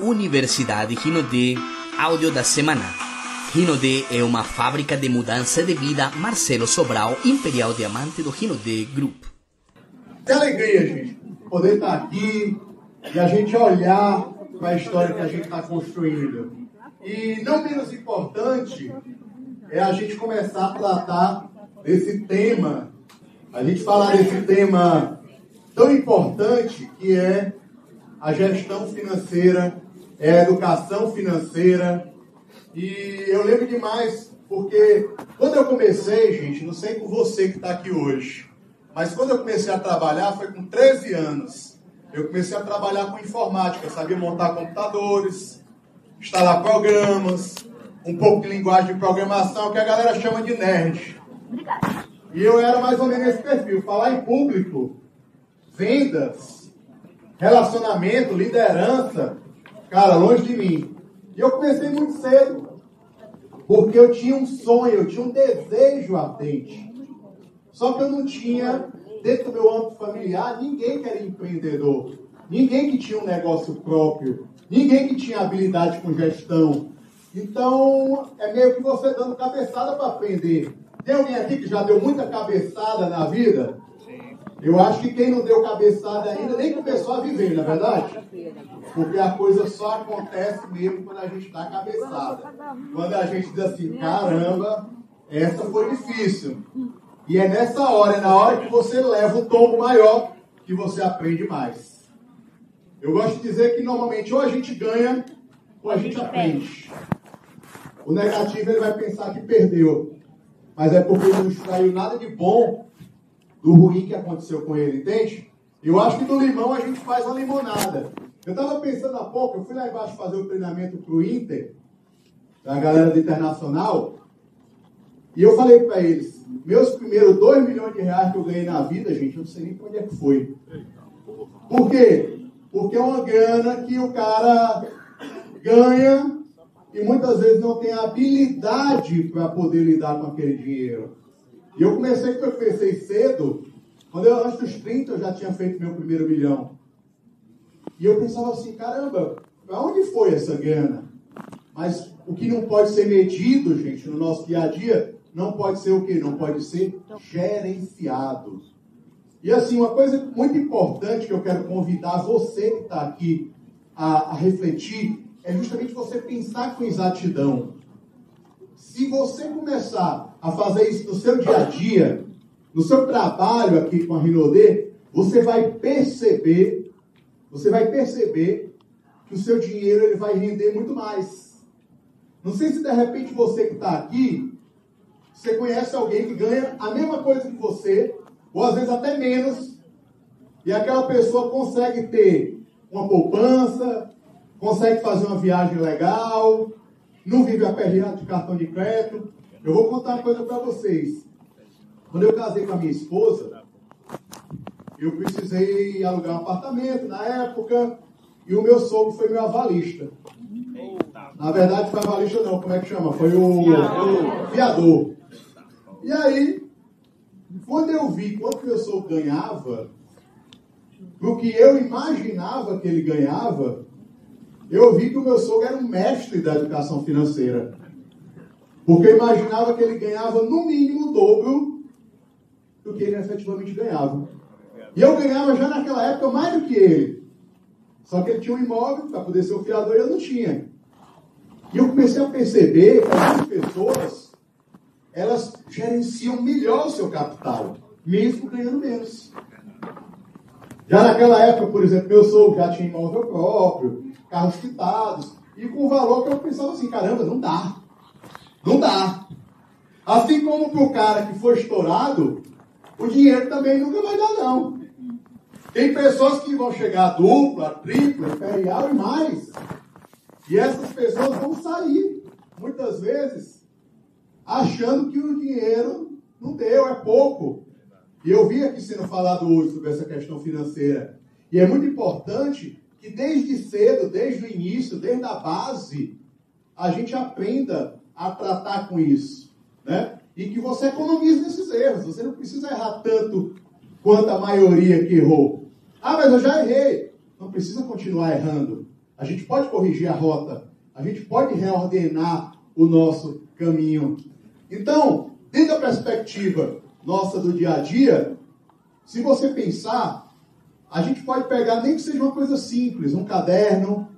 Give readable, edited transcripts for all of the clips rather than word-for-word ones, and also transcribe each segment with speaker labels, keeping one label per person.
Speaker 1: Universidade Rinodê, áudio da semana. Rinodê é uma fábrica de mudança de vida. Marcelo Sobral, Imperial Diamante do Rinodê Group.
Speaker 2: Que alegria, gente, poder estar aqui e a gente olhar para a história que a gente está construindo. E não menos importante é a gente começar a tratar desse tema, a gente falar desse tema tão importante que é a gestão financeira, é a educação financeira. E eu lembro demais, porque quando eu comecei, gente, não sei com você que está aqui hoje, mas quando eu comecei a trabalhar foi com 13 anos. Eu comecei a trabalhar com informática, sabia montar computadores, instalar programas, um pouco de linguagem de programação, que a galera chama de nerd. E eu era mais ou menos esse perfil, falar em público, vendas, relacionamento, liderança, cara, longe de mim. E eu comecei muito cedo, porque eu tinha um sonho, eu tinha um desejo ardente. Só que eu não tinha, dentro do meu âmbito familiar, ninguém que era empreendedor, ninguém que tinha um negócio próprio, ninguém que tinha habilidade com gestão. Então, é meio que você dando cabeçada para aprender. Tem alguém aqui que já deu muita cabeçada na vida? Eu acho que quem não deu cabeçada ainda nem começou a viver, não é verdade? Porque a coisa só acontece mesmo quando a gente dá cabeçada. Quando a gente diz assim, caramba, essa foi difícil. E é nessa hora, é na hora que você leva um tombo maior, que você aprende mais. Eu gosto de dizer que normalmente ou a gente ganha, ou a gente aprende. O negativo ele vai pensar que perdeu. Mas é porque ele não extraiu nada de bom do ruim que aconteceu com ele, entende? Eu acho que do limão a gente faz uma limonada. Eu estava pensando há pouco, eu fui lá embaixo fazer o treinamento para o Inter, da galera do Internacional, e eu falei para eles, meus primeiros 2 milhões de reais que eu ganhei na vida, gente, eu não sei nem para onde é que foi. Por quê? Porque é uma grana que o cara ganha e muitas vezes não tem habilidade para poder lidar com aquele dinheiro. E eu comecei cedo, quando eu antes dos 30 eu já tinha feito meu primeiro milhão. E eu pensava assim, caramba, para onde foi essa grana? Mas o que não pode ser medido, gente, no nosso dia a dia, não pode ser o quê? Não pode ser gerenciado. E assim, uma coisa muito importante que eu quero convidar você que está aqui a refletir, é justamente você pensar com exatidão. Se você começar a fazer isso no seu dia a dia, no seu trabalho aqui com a Rinodê, você vai perceber que o seu dinheiro ele vai render muito mais. Não sei se de repente você que está aqui, você conhece alguém que ganha a mesma coisa que você, ou às vezes até menos, e aquela pessoa consegue ter uma poupança, consegue fazer uma viagem legal, não vive aperreado de cartão de crédito. Eu vou contar uma coisa para vocês. Quando eu casei com a minha esposa, eu precisei alugar um apartamento na época, e o meu sogro foi meu avalista. Na verdade, foi avalista não, como é que chama? Foi o fiador. E aí, quando eu vi quanto meu sogro ganhava, pro que eu imaginava que ele ganhava, eu vi que o meu sogro era um mestre da educação financeira. Porque eu imaginava que ele ganhava no mínimo o dobro do que ele efetivamente ganhava. E eu ganhava já naquela época mais do que ele. Só que ele tinha um imóvel para poder ser o fiador e eu não tinha. E eu comecei a perceber que algumas pessoas, elas gerenciam melhor o seu capital, mesmo ganhando menos. Já naquela época, por exemplo, meu sogro já tinha imóvel próprio, carros quitados, e com um valor que eu pensava assim, caramba, não dá. Não dá. Assim como para o cara que foi estourado, o dinheiro também nunca vai dar, não. Tem pessoas que vão chegar a dupla, tripla, imperial e mais. E essas pessoas vão sair, muitas vezes, achando que o dinheiro não deu, é pouco. E eu vi aqui sendo falado hoje sobre essa questão financeira. E é muito importante que desde cedo, desde o início, desde a base, a gente aprenda a tratar com isso, né? E que você economize nesses erros. Você não precisa errar tanto quanto a maioria que errou. Ah, mas eu já errei. Não precisa continuar errando. A gente pode corrigir a rota. A gente pode reordenar o nosso caminho. Então, dentro da perspectiva nossa do dia a dia, se você pensar, a gente pode pegar, nem que seja uma coisa simples, um caderno,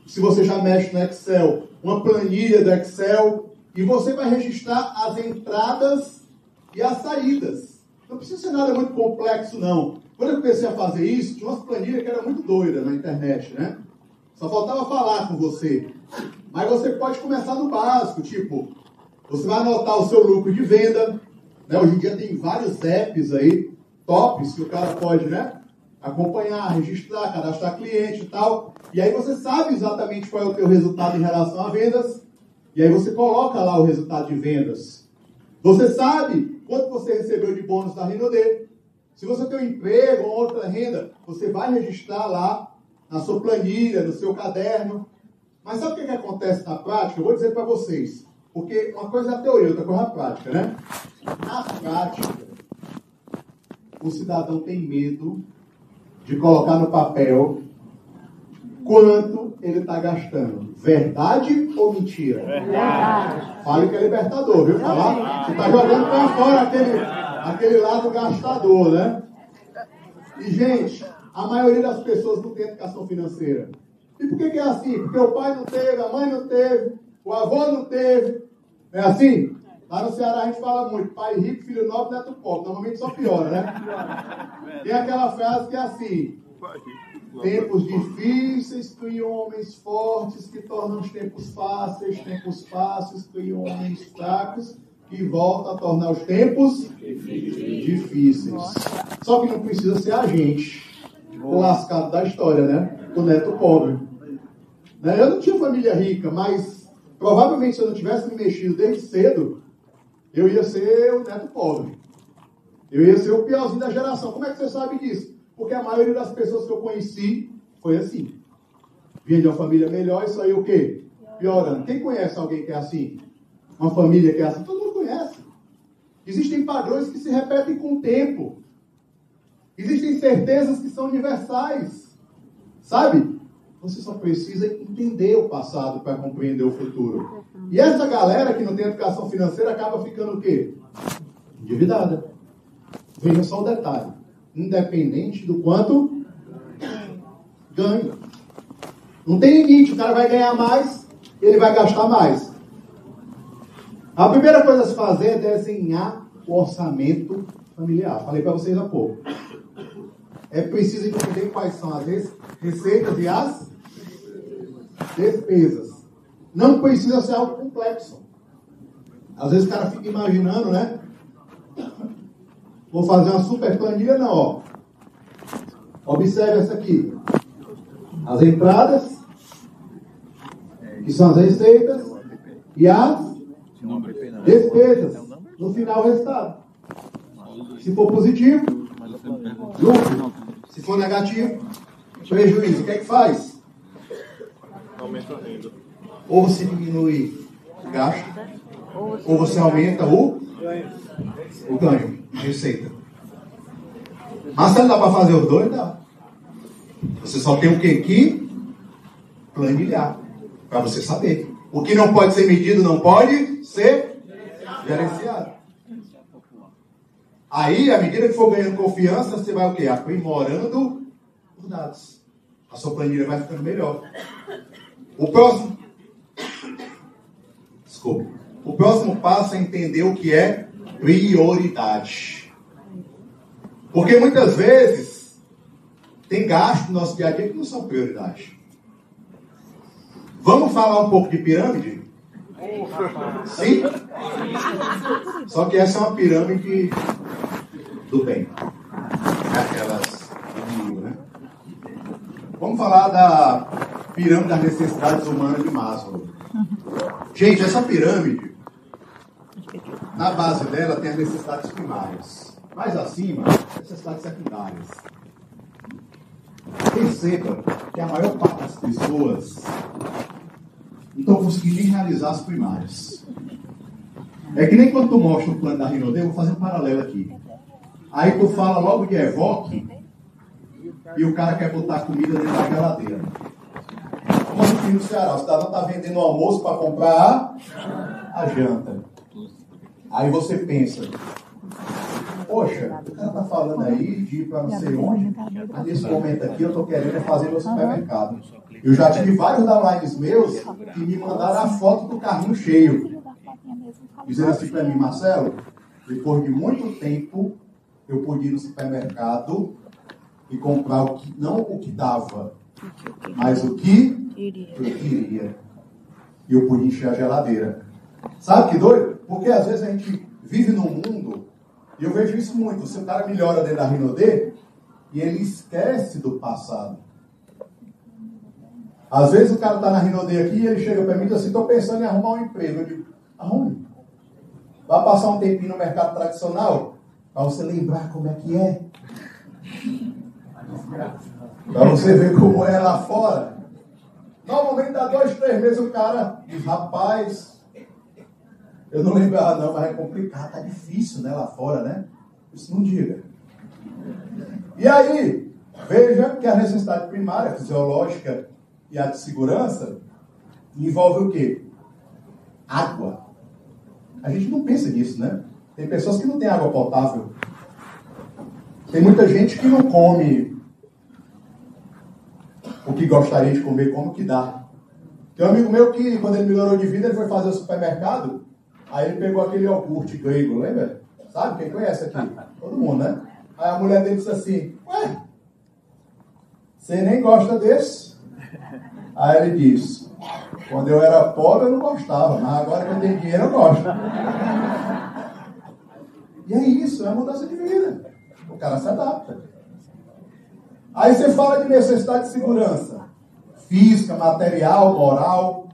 Speaker 2: se você já mexe no Excel, uma planilha do Excel, e você vai registrar as entradas e as saídas. Não precisa ser nada muito complexo, não. Quando eu comecei a fazer isso, tinha umas planilhas que eram muito doidas na internet, né? Só faltava falar com você. Mas você pode começar no básico, tipo, você vai anotar o seu lucro de venda, né? Hoje em dia tem vários apps aí, tops, que o cara pode, né, acompanhar, registrar, cadastrar cliente e tal. E aí você sabe exatamente qual é o teu resultado em relação a vendas. E aí você coloca lá o resultado de vendas. Você sabe quanto você recebeu de bônus da Rinode. Se você tem um emprego ou outra renda, você vai registrar lá na sua planilha, no seu caderno. Mas sabe o que acontece na prática? Eu vou dizer para vocês. Porque uma coisa é a teoria, outra coisa é a prática, né? Na prática, o cidadão tem medo de colocar no papel quanto ele está gastando. Verdade ou mentira? Verdade. Fale que é libertador, viu? Falar? Você está jogando para fora aquele lado gastador, né? E, gente, a maioria das pessoas não tem educação financeira. E por que é assim? Porque o pai não teve, a mãe não teve, o avô não teve. Não é assim? Lá no Ceará a gente fala muito, pai rico, filho nobre, neto pobre. Normalmente só piora, né? Tem aquela frase que é assim: tempos difíceis criam homens fortes que tornam os tempos fáceis criam homens fracos que voltam a tornar os tempos difíceis. Só que não precisa ser a gente, o lascado da história, né? O neto pobre. Né? Eu não tinha família rica, mas provavelmente se eu não tivesse me mexido desde cedo, eu ia ser o neto pobre. Eu ia ser o piorzinho da geração. Como é que você sabe disso? Porque a maioria das pessoas que eu conheci foi assim. Vinha de uma família melhor e saiu o quê? Piorando. Quem conhece alguém que é assim? Uma família que é assim? Todo mundo conhece. Existem padrões que se repetem com o tempo. Existem certezas que são universais. Sabe? Você só precisa entender o passado para compreender o futuro. E essa galera que não tem educação financeira acaba ficando o quê? Endividada. Veja só o detalhe. Independente do quanto ganha. Não tem limite. O cara vai ganhar mais, ele vai gastar mais. A primeira coisa a se fazer é desenhar o orçamento familiar. Falei para vocês há pouco. É preciso entender quais são as receitas e as despesas. Não precisa ser algo complexo. Às vezes o cara fica imaginando, né? Vou fazer uma super planilha, não, ó. Observe essa aqui. As entradas, que são as receitas, e as despesas. No final, o resultado. Se for positivo, lucro. Se for negativo, prejuízo. O que é que faz?
Speaker 3: Aumenta a renda.
Speaker 2: Ou você diminui o gasto, ou você aumenta o ganho, a receita. Mas não dá para fazer os dois, dá. Você só tem o que planilhar, para você saber. O que não pode ser medido não pode ser gerenciado. Aí, à medida que for ganhando confiança, você vai o quê? Aprimorando os dados. A sua planilha vai ficando melhor. O próximo passo é entender o que é prioridade. Porque muitas vezes tem gastos no nosso dia a dia que não são prioridade. Vamos falar um pouco de pirâmide? Sim? Só que essa é uma pirâmide do bem. Aquelas do mundo, né? Vamos falar da pirâmide das necessidades humanas de Maslow. Gente, essa pirâmide, na base dela tem as necessidades primárias. Mais acima, necessidades secundárias. Perceba que a maior parte das pessoas não estão conseguindo nem realizar as primárias. É que nem quando tu mostra o plano da Rinode, eu vou fazer um paralelo aqui. Aí tu fala logo de Evoque e o cara quer botar comida dentro da geladeira. aqui no Ceará. O cidadão está vendendo o almoço para comprar a janta. Aí você pensa, poxa, o cara está falando aí de ir para não sei onde, mas nesse momento aqui eu estou querendo fazer meu supermercado. Eu já tive vários downlines meus que me mandaram a foto do carrinho cheio. Dizendo assim para mim, Marcelo, depois de muito tempo, eu pude ir no supermercado e comprar o que, não o que dava, mas o que eu queria. E eu pude encher a geladeira. Sabe que doido? Porque às vezes a gente vive num mundo, e eu vejo isso muito, se o cara melhora dentro da Rinode, e ele esquece do passado. Às vezes o cara está na Rinode aqui e ele chega para mim e diz assim, estou pensando em arrumar um emprego. Eu digo, arrume. Vai passar um tempinho no mercado tradicional, para você lembrar como é que é. Para você ver como é lá fora. Normalmente dá 2, 3 meses o cara diz, rapaz, eu não lembrava não, mas é complicado, tá difícil, né, lá fora, né? Isso não diga. E aí, veja que a necessidade primária, fisiológica e a de segurança envolve o quê? Água. A gente não pensa nisso, né? Tem pessoas que não têm água potável. Tem muita gente que não come o que gostaria de comer, como que dá. Tem um amigo meu que, quando ele melhorou de vida, ele foi fazer o supermercado, aí ele pegou aquele iogurte grego, lembra? Sabe? Quem conhece aqui? Todo mundo, né? Aí a mulher dele disse assim, ué, você nem gosta desse? Aí ele disse, quando eu era pobre eu não gostava, mas agora que eu tenho dinheiro eu gosto. E é isso, é uma mudança de vida. O cara se adapta. Aí você fala de necessidade de segurança. Física, material, moral.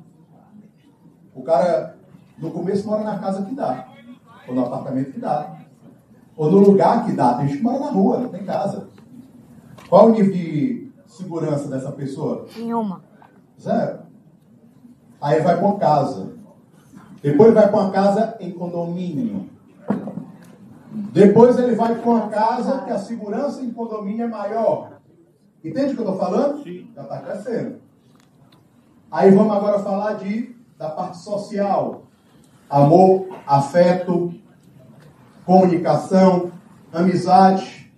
Speaker 2: O cara, no começo, mora na casa que dá. Ou no apartamento que dá. Ou no lugar que dá. Tem gente que mora na rua, não tem casa. Qual o nível de segurança dessa pessoa?
Speaker 4: Nenhuma.
Speaker 2: 0. Aí vai para uma casa. Depois vai para uma casa em condomínio. Depois ele vai para uma casa que a segurança em condomínio é maior. Entende o que eu estou falando? Sim. Já está crescendo. Aí vamos agora falar da parte social. Amor, afeto, comunicação, amizade.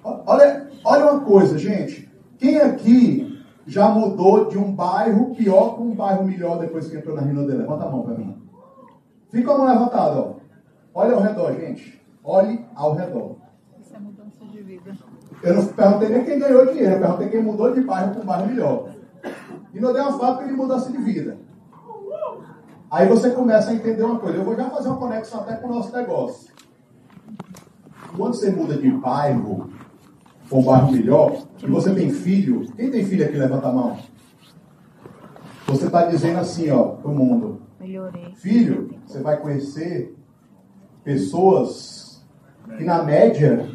Speaker 2: Olha uma coisa, gente. Quem aqui já mudou de um bairro pior para um bairro melhor depois que entrou na Rinode? Levanta a mão para mim. Fica a mão levantada, ó. Olha ao redor, gente. Olhe ao redor.
Speaker 4: Isso é mudança de vida.
Speaker 2: Eu não perguntei nem quem ganhou dinheiro, eu perguntei quem mudou de bairro para um bairro melhor. Rinode é uma fábrica de mudança de vida. Aí você começa a entender uma coisa. Eu vou já fazer uma conexão até com o nosso negócio. Quando você muda de bairro para um bairro melhor, e você tem filho, quem tem filho aqui, levanta a mão. Você está dizendo assim, ó, para o mundo.
Speaker 4: Melhorei.
Speaker 2: Filho, você vai conhecer pessoas que, na média,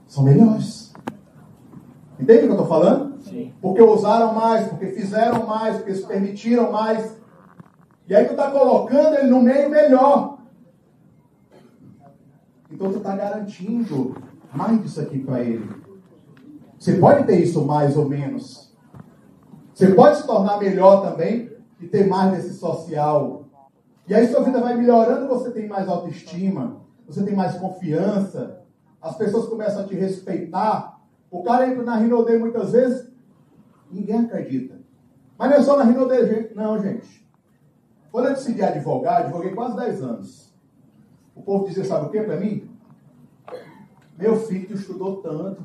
Speaker 2: são melhores. Entende o que eu estou falando? Sim. Porque usaram mais, porque fizeram mais, porque se permitiram mais. E aí tu está colocando ele no meio melhor. Então tu está garantindo mais disso aqui para ele. Você pode ter isso mais ou menos. Você pode se tornar melhor também e ter mais desse social. E aí sua vida vai melhorando, você tem mais autoestima, você tem mais confiança, as pessoas começam a te respeitar. O cara entra na Rinode muitas vezes, ninguém acredita. Mas não é só na Rinode, gente. Não, gente. Quando eu decidi advogar, advoguei quase 10 anos. O povo dizia, sabe o que para mim? Meu filho, tu estudou tanto,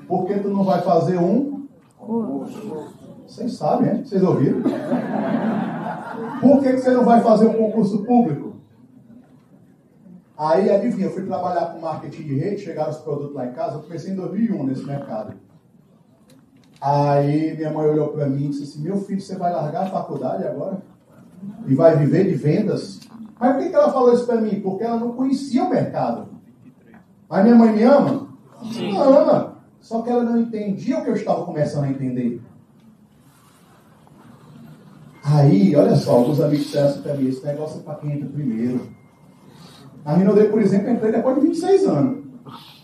Speaker 2: por que tu não vai fazer um curso? Vocês sabem, né? Vocês ouviram? Por que você não vai fazer um concurso público? Aí, adivinha, eu fui trabalhar com marketing de rede, chegaram os produtos lá em casa, eu comecei em 2001 nesse mercado. Aí minha mãe olhou para mim e disse assim, meu filho, você vai largar a faculdade agora? E vai viver de vendas? Mas por que ela falou isso para mim? Porque ela não conhecia o mercado. Mas minha mãe me ama? Sim. Ela ama. Só que ela não entendia o que eu estava começando a entender. Aí, olha só, alguns amigos disseram para mim, esse negócio é para quem entra primeiro. Na Rinode, por exemplo, eu entrei depois de 26 anos.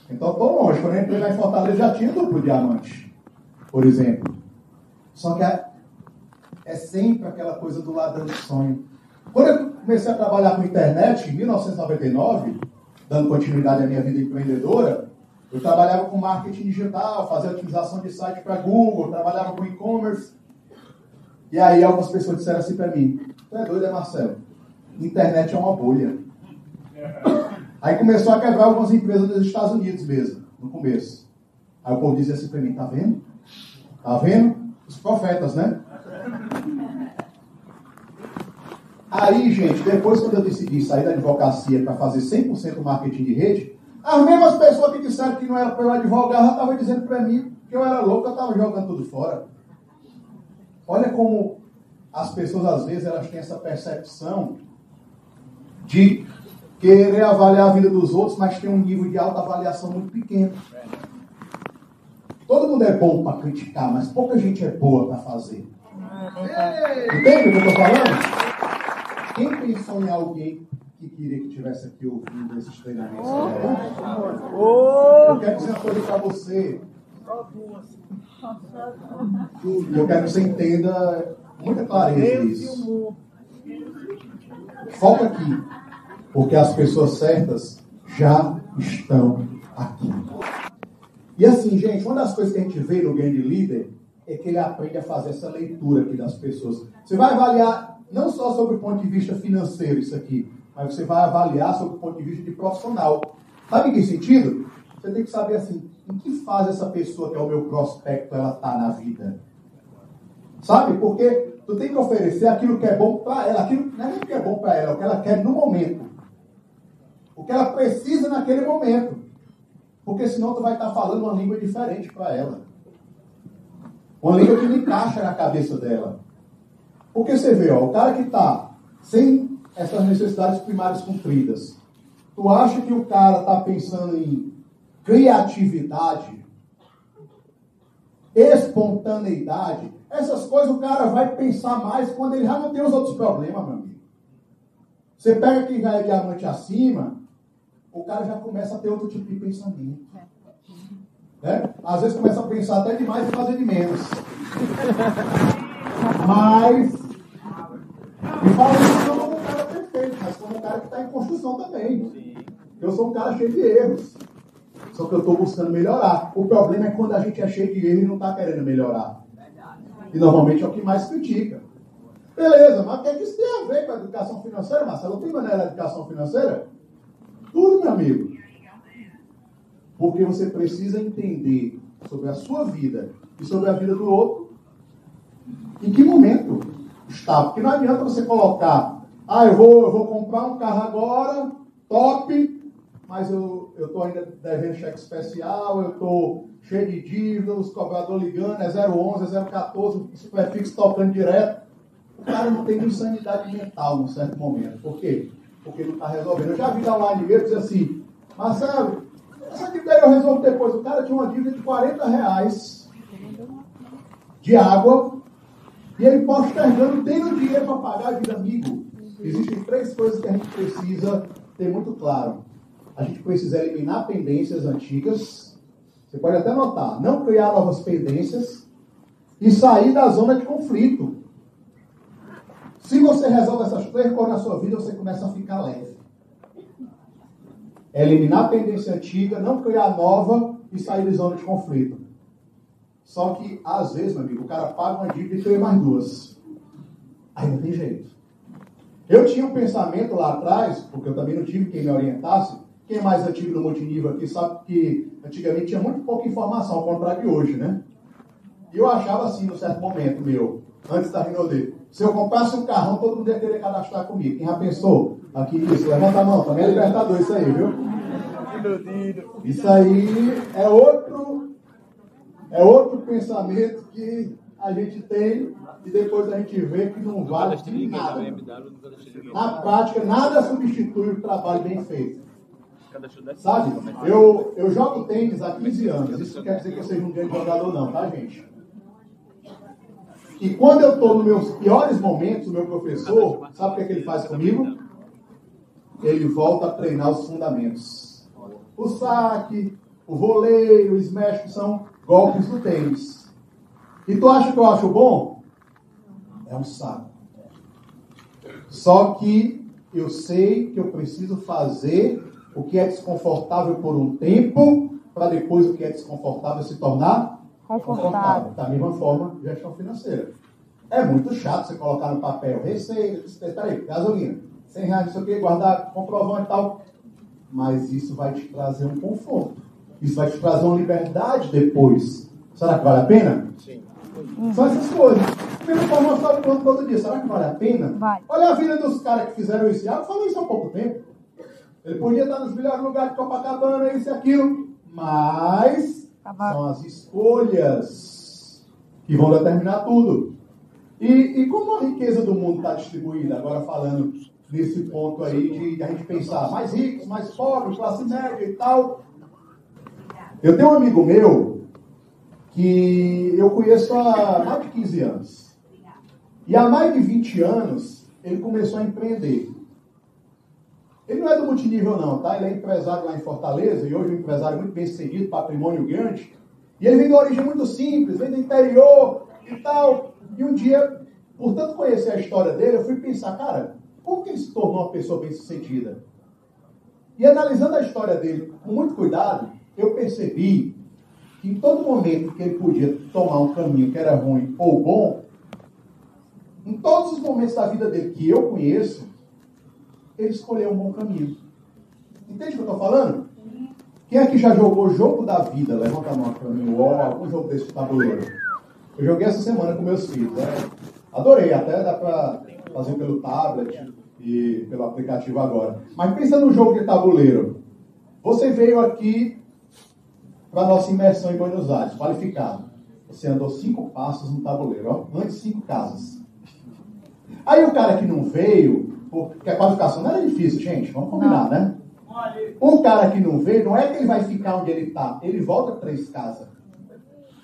Speaker 2: Então, estou longe. Quando eu entrei lá em Fortaleza, já tinha duplo diamante, por exemplo. Só que é sempre aquela coisa do ladrão de sonho. Quando eu comecei a trabalhar com internet, em 1999, dando continuidade à minha vida empreendedora, eu trabalhava com marketing digital, fazia otimização de site para Google, trabalhava com e-commerce. E aí algumas pessoas disseram assim para mim: tu é doido, Marcelo? Internet é uma bolha. Aí começou a quebrar algumas empresas dos Estados Unidos mesmo, no começo. Aí o povo dizia assim para mim: tá vendo? Tá vendo? Os profetas, né? Aí, gente, depois quando eu decidi sair da advocacia para fazer 100% marketing de rede, as mesmas pessoas que disseram que não era para eu advogar já estavam dizendo para mim que eu era louco, eu estava jogando tudo fora. Olha como as pessoas, às vezes, elas têm essa percepção de querer avaliar a vida dos outros, mas tem um nível de autoavaliação muito pequeno. Todo mundo é bom para criticar, mas pouca gente é boa para fazer. Entende o que eu estou falando? Quem pensou em alguém que queria que estivesse aqui ouvindo esses treinamentos? Eu quero dizer uma coisa para você. Eu quero que você entenda com muita clareza isso. Foca aqui, porque as pessoas certas já estão aqui. E assim, gente, uma das coisas que a gente vê no grande líder é que ele aprende a fazer essa leitura aqui das pessoas. Você vai avaliar não só sobre o ponto de vista financeiro isso aqui, mas você vai avaliar sobre o ponto de vista de profissional. Sabe em que sentido? Você tem que saber assim, em que fase essa pessoa que é o meu prospecto, ela está na vida. Sabe? Porque tu tem que oferecer aquilo que é bom para ela. Aquilo não é nem o que é bom para ela, é o que ela quer no momento. O que ela precisa naquele momento. Porque senão tu vai estar falando uma língua diferente para ela. Uma língua que não encaixa na cabeça dela. Porque você vê, ó, o cara que está sem essas necessidades primárias cumpridas, tu acha que o cara está pensando em criatividade, espontaneidade, essas coisas o cara vai pensar mais quando ele já não tem os outros problemas, meu amigo. Você pega quem já é diamante acima, o cara já começa a ter outro tipo de pensamento. Né? Às vezes começa a pensar até demais e fazer de menos. Mas, me falo isso não como um cara perfeito, mas como um cara que está em construção também. Eu sou um cara cheio de erros. Só que eu estou buscando melhorar. O problema é quando a gente é cheio de erros e não está querendo melhorar. E normalmente é o que mais critica. Beleza, mas o que é que isso tem a ver com a educação financeira, Marcelo? Tem maneira da educação financeira? Tudo, meu amigo. Porque você precisa entender sobre a sua vida e sobre a vida do outro. Em que momento está? Porque não adianta você colocar, eu vou comprar um carro agora, top, mas eu estou ainda devendo cheque especial, eu estou cheio de dívida, os cobradores ligando, é 011, é 014, o superfixo tocando direto. O cara não tem insanidade mental num certo momento. Por quê? Porque não está resolvendo. Eu já vi lá online mesmo dizer assim, Marcelo, essa dívida aí eu resolvo depois. O cara tinha uma dívida de R$40 de água e ele postergando, tendo dinheiro para pagar a dívida, amigo. Existem 3 coisas que a gente precisa ter muito claro. A gente precisa eliminar pendências antigas. Você pode até notar, não criar novas pendências e sair da zona de conflito. Se você resolve essas 3 coisas na sua vida, você começa a ficar leve. Eliminar a pendência antiga, não criar nova e sair da zona de conflito. Só que, às vezes, meu amigo, o cara paga uma dívida e cria mais 2. Aí não tem jeito. Eu tinha um pensamento lá atrás, porque eu também não tive quem me orientasse. Quem é mais antigo no multinível aqui sabe que antigamente tinha muito pouca informação, ao contrário de hoje, né? E eu achava assim, num certo momento meu, antes da Rinode, se eu comprasse um carrão, todo mundo ia querer cadastrar comigo. Quem já pensou? Aqui isso, levanta a mão, também é libertador isso aí, viu? Isso aí é outro pensamento que a gente tem e depois a gente vê que não vale de nada. Na prática, nada substitui o trabalho bem feito. Sabe? Eu jogo tênis há 15 anos. Isso não quer dizer que eu seja um grande jogador não, tá, gente? E quando eu estou nos meus piores momentos, o meu professor, sabe o que é que ele faz comigo? Ele volta a treinar os fundamentos. O saque, o voleio, o smash, que são golpes do tênis. E tu acha que eu acho bom? É um saco. Só que eu sei que eu preciso fazer o que é desconfortável por um tempo, para depois o que é desconfortável se tornar confortável. Da mesma forma, gestão financeira. É muito chato você colocar no papel receita, peraí, gasolina, R$100, não sei o que, guardar comprovante e tal. Mas isso vai te trazer um conforto. Isso vai te trazer uma liberdade depois. Será que vale a pena?
Speaker 3: Sim.
Speaker 2: São essas coisas. Mesmo para mostrar o plano todo dia. Será que vale a pena?
Speaker 4: Vai.
Speaker 2: Olha a vida dos caras que fizeram isso. Eu falei isso há pouco tempo. Ele podia estar nos melhores lugares de Copacabana, isso e aquilo. Mas são as escolhas que vão determinar tudo. E como a riqueza do mundo está distribuída? Agora falando nesse ponto aí de a gente pensar mais ricos, mais pobres, classe média e tal. Eu tenho um amigo meu que eu conheço há mais de 15 anos. E há mais de 20 anos ele começou a empreender. Ele não é do multinível não, tá? Ele é empresário lá em Fortaleza e hoje é um empresário muito bem sucedido, patrimônio grande. E ele vem de uma origem muito simples, vem do interior e tal. E um dia, por tanto conhecer a história dele, eu fui pensar, cara, como que ele se tornou uma pessoa bem sucedida? E analisando a história dele com muito cuidado, eu percebi que em todo momento que ele podia tomar um caminho que era ruim ou bom, em todos os momentos da vida dele que eu conheço, ele escolheu um bom caminho. Entende o que eu estou falando? Quem é que já jogou o jogo da vida? Levanta a mão para mim, ou algum jogo desse tabuleiro. Eu joguei essa semana com meus filhos. Né? Adorei, até dá para fazer pelo tablet e pelo aplicativo agora. Mas pensa no jogo de tabuleiro. Você veio aqui para a nossa imersão em Buenos Aires, qualificado. Você andou 5 passos no tabuleiro, ó, antes 5 casas. Aí o cara que não veio, porque a qualificação não era difícil, gente, vamos combinar, né? O cara que não veio, não é que ele vai ficar onde ele está, ele volta 3 casas.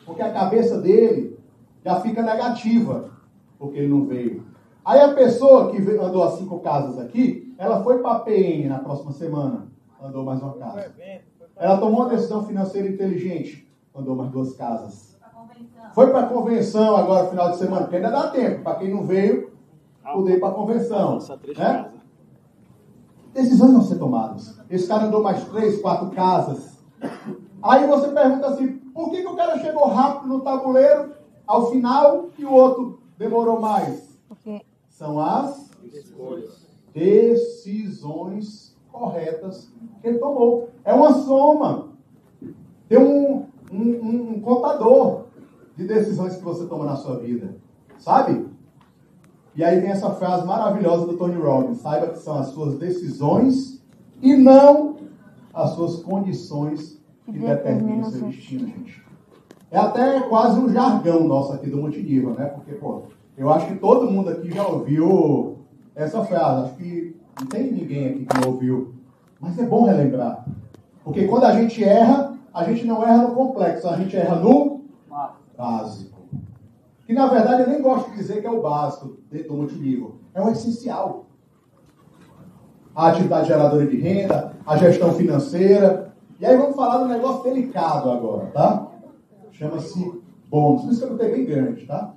Speaker 2: Porque a cabeça dele já fica negativa, porque ele não veio. Aí a pessoa que andou as 5 casas aqui, ela foi para a PN na próxima semana, andou mais uma casa. Ela tomou uma decisão financeira inteligente, andou mais 2 casas. Foi para a convenção agora, final de semana, porque ainda dá tempo. Para quem não veio, poder ir para a convenção. Né? Decisões vão ser tomadas. Esse cara andou mais 3, 4 casas. Aí você pergunta assim, por que o cara chegou rápido no tabuleiro, ao final, e o outro demorou mais? São as decisões corretas que ele tomou. É uma soma. Tem um contador de decisões que você toma na sua vida. Sabe? E aí vem essa frase maravilhosa do Tony Robbins. Saiba que são as suas decisões e não as suas condições que determinam o seu destino, gente. É até quase um jargão nosso aqui do multinível, né? Porque, pô, eu acho que todo mundo aqui já ouviu essa frase. Acho que não tem ninguém aqui que não ouviu. Mas é bom relembrar. Porque quando a gente erra, a gente não erra no complexo, a gente erra no básico. Que na verdade eu nem gosto de dizer que é o básico dentro do multinível. É o essencial. A atividade geradora de renda, a gestão financeira. E aí vamos falar de um negócio delicado agora, tá? Chama-se bônus. Por isso que eu botei bem grande, tá?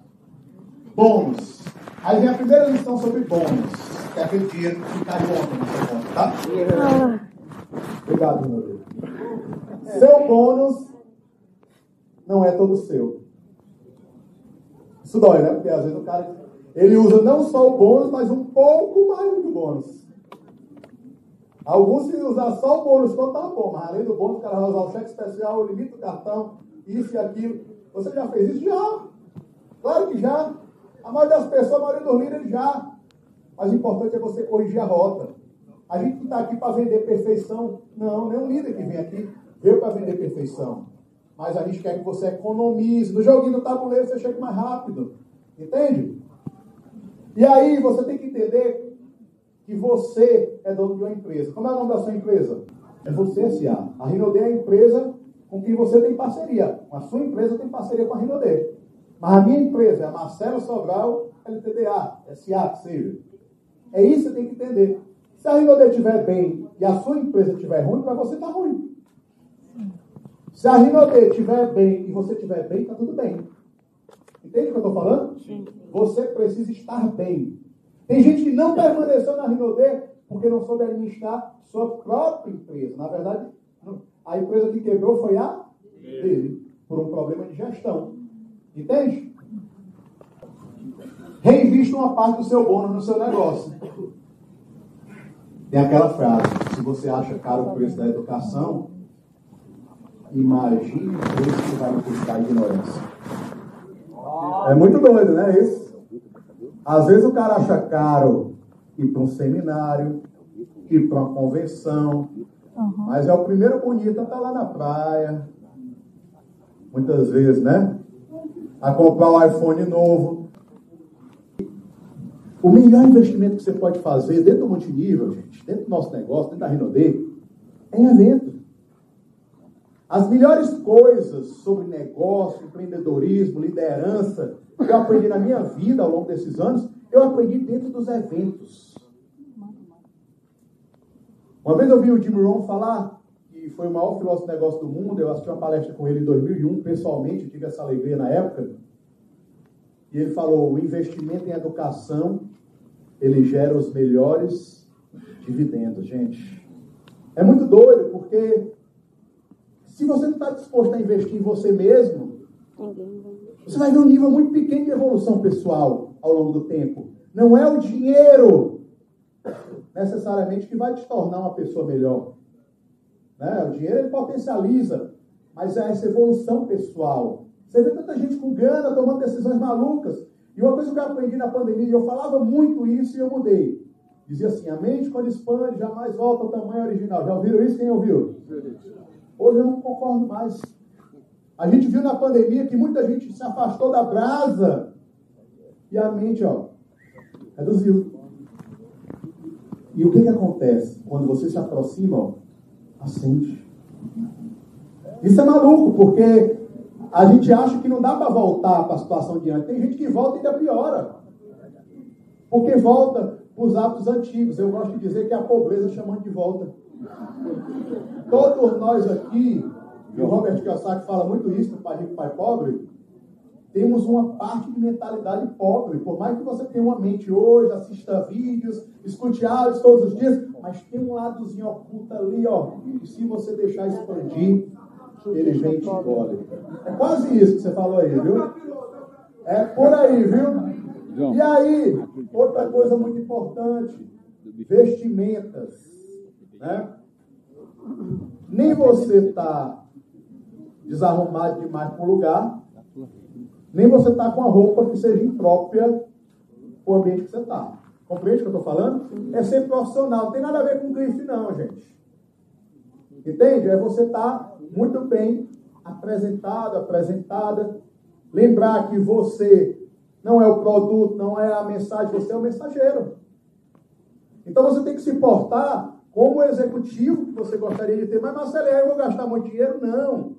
Speaker 2: Bônus. Aí vem a primeira lição sobre bônus. Que é aquele dinheiro que caiu ontem na sua conta, tá? Obrigado, meu Deus. Seu bônus não é todo seu. Isso dói, né? Porque às vezes o cara, ele usa não só o bônus, mas um pouco mais do bônus. Alguns, se usar só o bônus todo, tá bom. Mas além do bônus, o cara vai usar o cheque especial, o limite do cartão, isso e aquilo. Você já fez isso? Já. Claro que já. A maioria das pessoas, a maioria dos líderes já. Mas o importante é você corrigir a rota. A gente não está aqui para vender perfeição. Não, nenhum líder que vem aqui veio para vender perfeição. Mas a gente quer que você economize. No joguinho do tabuleiro você chega mais rápido. Entende? E aí você tem que entender que você é dono de uma empresa. Como é o nome da sua empresa? É você S.A. A Rinode é a empresa com quem você tem parceria. A sua empresa tem parceria com a Rinode. Mas a minha empresa é a Marcelo Sobral LTDA, S.A. que seja. É isso que você tem que entender. Se a Rinode estiver bem e a sua empresa estiver ruim, para você está ruim. Se a Rinode estiver bem e você estiver bem, está tudo bem. Entende o que eu estou falando? Sim. Você precisa estar bem. Tem gente que não permaneceu na Rinode porque não soube administrar sua própria empresa. Na verdade, a empresa que quebrou foi a dele, por um problema de gestão. Entende? Reinvista uma parte do seu bônus no seu negócio. Tem aquela frase: se você acha caro o preço da educação, imagine o preço que vai me custar a ignorância. É muito doido, né? Isso. Às vezes o cara acha caro ir para um seminário, ir para uma convenção, mas é o primeiro bonito a estar lá na praia, muitas vezes, né? A comprar um iPhone novo. O melhor investimento que você pode fazer dentro do multinível, gente, dentro do nosso negócio, dentro da Rinode, é em evento. As melhores coisas sobre negócio, empreendedorismo, liderança, que eu aprendi na minha vida ao longo desses anos, eu aprendi dentro dos eventos. Uma vez eu vi o Jim Rohn falar, que foi o maior filósofo de negócio do mundo, eu assisti uma palestra com ele em 2001, pessoalmente, eu tive essa alegria na época, e ele falou: o investimento em educação, ele gera os melhores dividendos, gente. É muito doido, porque se você não está disposto a investir em você mesmo, você vai ver um nível muito pequeno de evolução pessoal ao longo do tempo. Não é o dinheiro necessariamente que vai te tornar uma pessoa melhor. Né? O dinheiro ele potencializa, mas é essa evolução pessoal. Você vê tanta gente com grana tomando decisões malucas. E uma coisa que eu aprendi na pandemia, e eu falava muito isso e eu mudei. Dizia assim: a mente quando expande jamais volta ao tamanho original. Já ouviram isso? Quem ouviu? Hoje eu não concordo mais. A gente viu na pandemia que muita gente se afastou da brasa e a mente, reduziu. E o que acontece? Quando você se aproxima, acende. Isso é maluco, porque a gente acha que não dá para voltar para a situação de antes. Tem gente que volta e ainda piora. Porque volta para os hábitos antigos. Eu gosto de dizer que é a pobreza chamando de volta. Todos nós aqui, e o Robert Kiyosaki fala muito isso no Pai Rico, Pai Pobre, temos uma parte de mentalidade pobre. Por mais que você tenha uma mente hoje, assista vídeos, escute áudios todos os dias, mas tem um ladozinho oculto ali, e se você deixar expandir, ele vem e te engole. É quase isso que você falou aí, viu? É por aí, viu? E aí, outra coisa muito importante, vestimentas. Né? Nem você está desarrumado demais para o lugar, nem você está com a roupa que seja imprópria para o ambiente que você está. Compreende o que eu estou falando? É ser profissional, não tem nada a ver com grife não, gente. Entende? É você estar muito bem apresentado, apresentada. Lembrar que você não é o produto, não é a mensagem, você é o mensageiro. Então você tem que se portar como executivo que você gostaria de ter. Mas, Marcelo, eu vou gastar muito dinheiro? Não.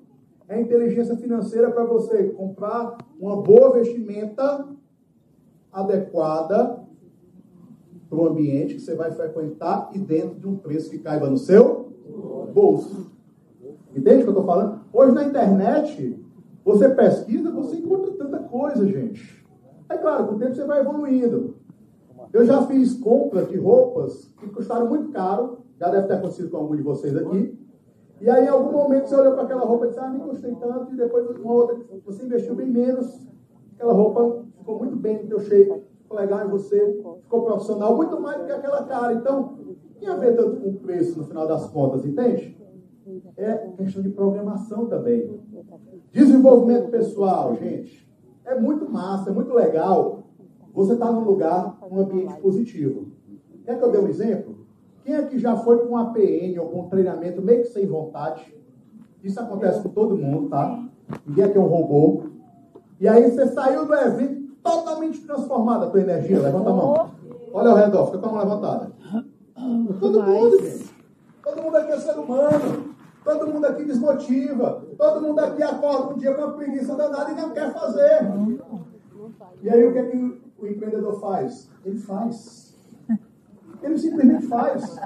Speaker 2: É inteligência financeira para você comprar uma boa vestimenta adequada para o ambiente que você vai frequentar e dentro de um preço que caiba no seu bolso. Entende o que eu estou falando? Hoje na internet, você pesquisa, você encontra tanta coisa, gente. É claro, com o tempo você vai evoluindo. Eu já fiz compras de roupas que custaram muito caro, já deve ter acontecido com algum de vocês aqui. E aí, em algum momento, você olhou para aquela roupa e disse: nem gostei tanto, e depois uma outra, você investiu bem menos, aquela roupa ficou muito bem no teu shape, ficou legal em você, ficou profissional, muito mais do que aquela cara. Então, tem a ver tanto com o preço, no final das contas, entende? É questão de programação também. Desenvolvimento pessoal, gente, é muito massa, é muito legal você estar num lugar, num ambiente positivo. Quer que eu dê um exemplo? Quem aqui já foi para um APN ou para um treinamento meio que sem vontade? Isso acontece com todo mundo, tá? Ninguém aqui é um robô. E aí você saiu do evento totalmente transformada a tua energia. Levanta a mão. Olha ao redor, fica com a mão levantada. Todo mundo, gente. Todo mundo aqui é ser humano. Todo mundo aqui desmotiva. Todo mundo aqui acorda um dia com uma preguiça danada e não quer fazer. E aí o que é que o empreendedor faz? Ele faz. Ele simplesmente faz.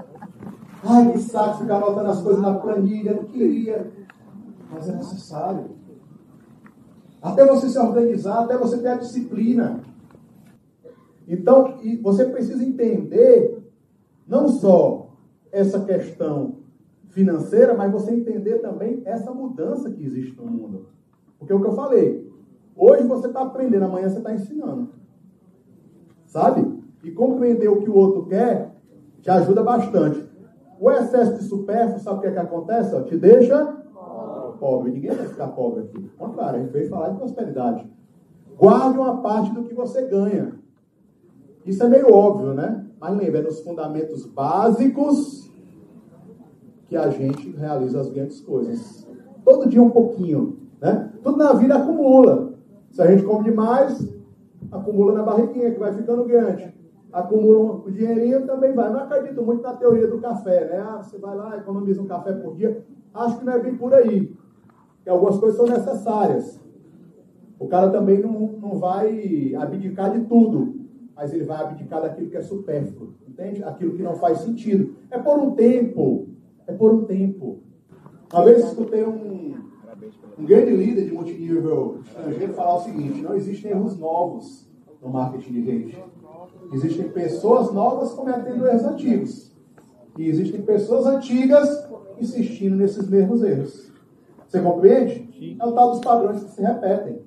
Speaker 2: Ai, que saco ficar anotando as coisas na planilha. Não queria. Mas é necessário. até você se organizar, até você ter a disciplina. Então, e você precisa entender não só essa questão financeira, mas você entender também essa mudança que existe no mundo. Porque é o que eu falei, hoje você está aprendendo, amanhã você está ensinando. Sabe? E compreender o que o outro quer te ajuda bastante. O excesso de supérfluo, sabe o que é que acontece? Ó, te deixa pobre. Ninguém vai ficar pobre aqui. Ao contrário, a gente veio falar de prosperidade. Guarde uma parte do que você ganha. Isso é meio óbvio, né? Mas lembra, é nos fundamentos básicos que a gente realiza as grandes coisas. Todo dia um pouquinho, né? Tudo na vida acumula. Se a gente come demais, acumula na barriguinha, que vai ficando grande. Acumula o dinheirinho, também vai. Não acredito muito na teoria do café, né? Ah, você vai lá, economiza um café por dia. Acho que não é bem por aí. Porque algumas coisas são necessárias. O cara também não vai abdicar de tudo, mas ele vai abdicar daquilo que é supérfluo. Entende? Aquilo que não faz sentido. É por um tempo. É por um tempo. Uma vez escutei um grande líder de multinível estrangeiro falar o seguinte: não existem erros novos no marketing de rede. Existem pessoas novas cometendo erros antigos. E existem pessoas antigas insistindo nesses mesmos erros. Você compreende? É o tal dos padrões que se repetem.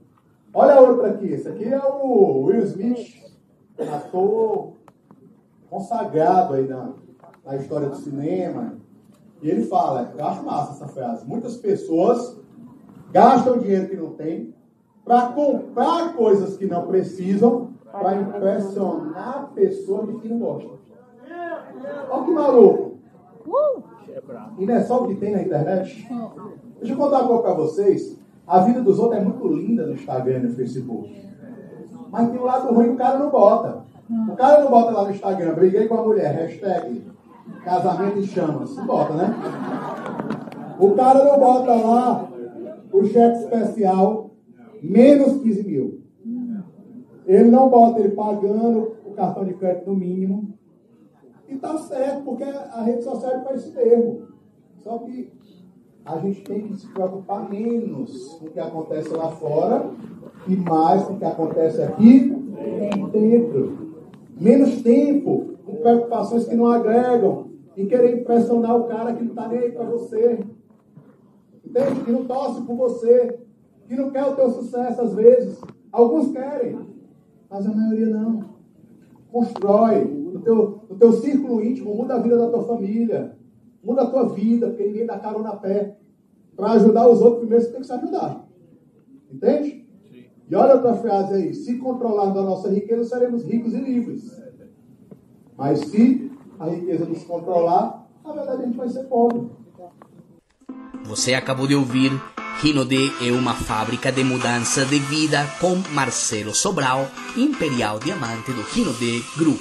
Speaker 2: Olha a outra aqui. Esse aqui é o Will Smith, ator consagrado aí na história do cinema. E ele fala, eu acho massa essa frase, muitas pessoas gastam dinheiro que não tem para comprar coisas que não precisam para impressionar a pessoa de que não gosta. Olha que maluco. E não é só o que tem na internet? Deixa eu contar uma coisa para vocês. A vida dos outros é muito linda no Instagram e no Facebook. Mas tem um lado ruim que o cara não bota. O cara não bota lá no Instagram, briguei com a mulher, hashtag casamento em chamas. Não bota, né? O cara não bota lá o cheque especial, menos 15 mil. Ele não bota ele pagando o cartão de crédito no mínimo. E tá certo, porque a rede social faz esse erro. Só que a gente tem que se preocupar menos com o que acontece lá fora e mais com o que acontece aqui dentro. Menos tempo com preocupações que não agregam e querer impressionar o cara que não está nem aí para você. Entende? Que não torce por você, que não quer o teu sucesso às vezes. Alguns querem, mas a maioria não. Constrói no teu círculo íntimo, muda a vida da tua família, muda a tua vida, porque ninguém dá carona a pé. Para ajudar os outros, primeiro você tem que se ajudar. Entende? Sim. E olha outra frase aí: se controlarmos a nossa riqueza, seremos ricos e livres. Mas se a riqueza nos controlar, na verdade a gente vai ser pobre.
Speaker 1: Você acabou de ouvir Rinode é uma fábrica de mudança de vida com Marcelo Sobral, Imperial Diamante do Rinode Group.